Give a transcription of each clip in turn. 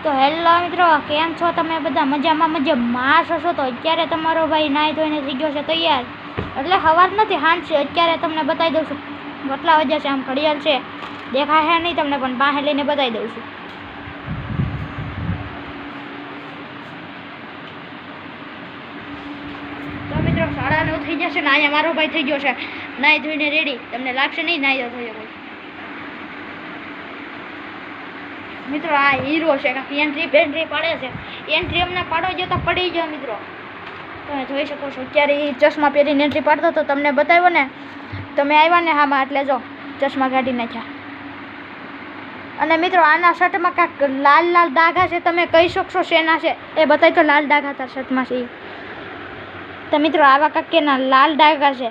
તો હેલો મિત્રો, કેમ છો તમે બધા? મજામાં છો? તો અત્યારે તમારો ભાઈ નાહી ધોઈને થઈ ગયો છે તૈયાર. એટલે સવાર નથી, સાંજ છે. અત્યારે તમને બતાવી દઉં છું કેટલા વાગ્યા છે. આમ ઘડિયાળ છે, દેખાય છે નહીં તમને, પણ બહાર લઈને બતાવી દઉં છું. તો મિત્રો 9:30 થઈ જશે ને અહીંયા મારો ભાઈ થઈ ગયો છે નાહી ધોઈને રેડી. તમને લાગશે નહીં નાહી ધોયો કોઈ. મિત્રો આ હીરો છે, એન્ટ્રી પેન્ટ્રી પાડે છે. એન્ટ્રી અમને પાડો જો તો પડી ગયો મિત્રો. તમે જોઈ શકો છો અત્યારે એ ચશ્મા પહેરીને એન્ટ્રી પાડતો તો તમને બતાવ્યો ને. તમે આવ્યા ને હામાં એટલે જો ચશ્મા કાઢી નાખ્યા. અને મિત્રો આના શર્ટમાં કાંઈક લાલ લાલ ડાઘા છે. તમે કહી શકશો શેના છે એ બતાવી તો. લાલ ડાઘા તાર શર્ટમાં છે તો મિત્રો આવા કાંઈકના લાલ ડાઘા છે.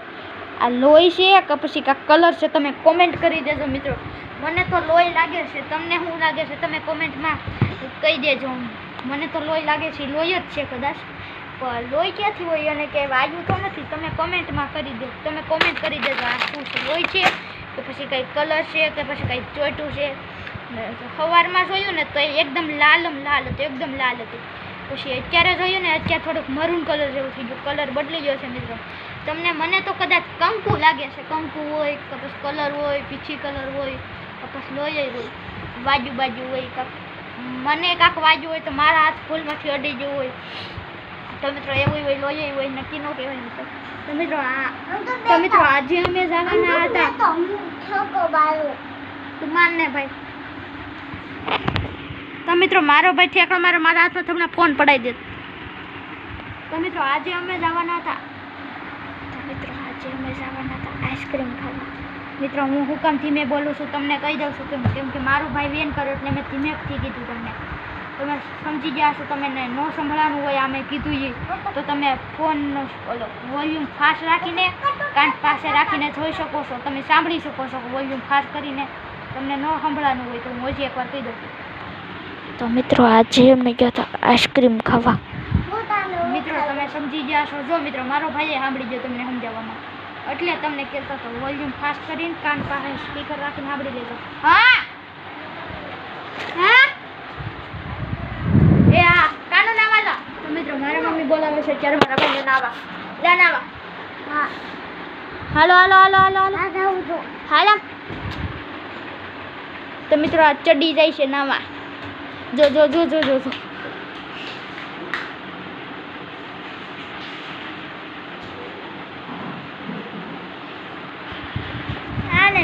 આ લોહી છે કે પછી કાંઈક કલર છે? તમે કોમેન્ટ કરી દેજો મિત્રો. મને તો લોહી લાગે છે, તમને શું લાગે છે તમે કોમેન્ટમાં કહી દેજો. મને તો લોહી લાગે છે, લોહી જ છે કદાચ. પણ લોહી ક્યાંથી હોય અને કે વાયુ તો નથી. તમે કોમેન્ટમાં કરી દો. તમે કોમેન્ટ કરી દેજો આ શું છે, લોહી છે કે પછી કંઈ કલર છે કે પછી કંઈ ચોટું છે. સવારમાં જોયું ને તો એકદમ લાલ હતું, એકદમ લાલ હતું. પછી અત્યારે જોયું ને અત્યારે થોડુંક મરૂન કલર જેવું થઈ ગયું. કલર બદલી ગયો છે મિત્રો. મને તો કદાચ કંકુ લાગે છે. કંકુ હોય કે પછી કલર હોય, પીછી કલર હોય કે પછી લોહી હોય, બાજુ હોય કાંક. મને કાંક વાજુ હોય તો મારા હાથ ફૂલમાંથી અડી ગયું હોય તો મિત્રો એવું હોય, લોહી હોય, નક્કી ન કહેવાય મિત્રો. તો મિત્રો આજે અમે જવાના હતા તું માનને ભાઈ. તો મિત્રો મારો ભાઈ ઠેકડો મારા હાથમાં તમને ફોન પડાવી દે. તો મિત્રો આજે અમે જવાના હતા આઈસ્ક્રીમ ખાવા. મિત્રો હું હુકમથી મેં બોલું છું, તમને કહી દઉં છું કેમ કે મારો ભાઈ વેન કર્યો એટલે મેં ધીમેથી કીધું તમને. તમે સમજી ગયા છો. તમે ન સંભળાનું હોય આ મેં કીધું તો તમે ફોનનો વોલ્યુમ ફાસ્ટ રાખીને કાન પાસે રાખીને જોઈ શકો છો. તમે સાંભળી શકો છો. વોલ્યુમ ફાસ્ટ કરીને તમને ન સંભળાનું હોય તો હું હજી એકવાર કહી દઉં. તો મિત્રો આજે અમે ગયા હતા આઈસ્ક્રીમ ખાવા. મિત્રો તમે સમજી ગયા છો. જો મિત્રો મારો ભાઈએ સાંભળી ગયો તમને સમજાવવામાં, એટલે તમને કહેતો હતો વોલ્યુમ ફાસ્ટ કરીને કાન પાસે સ્પીકર રાખીને સાંભળી લેજો. હા એ હા કાનો નાવા જા. તો મિત્રો મારા મમ્મી બોલાવે છે ત્યારે મારા ભાઈને નાવા. હા હાલો તો મિત્રો આ ચડી જાય છે નાવા. જો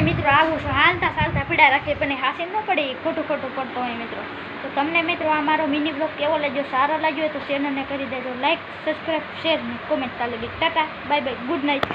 મિત્રો આવું છું હાલતા પીડા રાખે પણ હાસે ન પડે, ખોટું પડતો હોય મિત્રો. તો તમને મિત્રો આ મારો મિની બ્લોગ કેવો લાગ્યો? સારો લાગ્યો હોય તો ચેનલને કરી દેજો લાઈક, સબસ્ક્રાઈબ, શેર ને કોમેન્ટ. ચાલે Tata, bye bye, good night.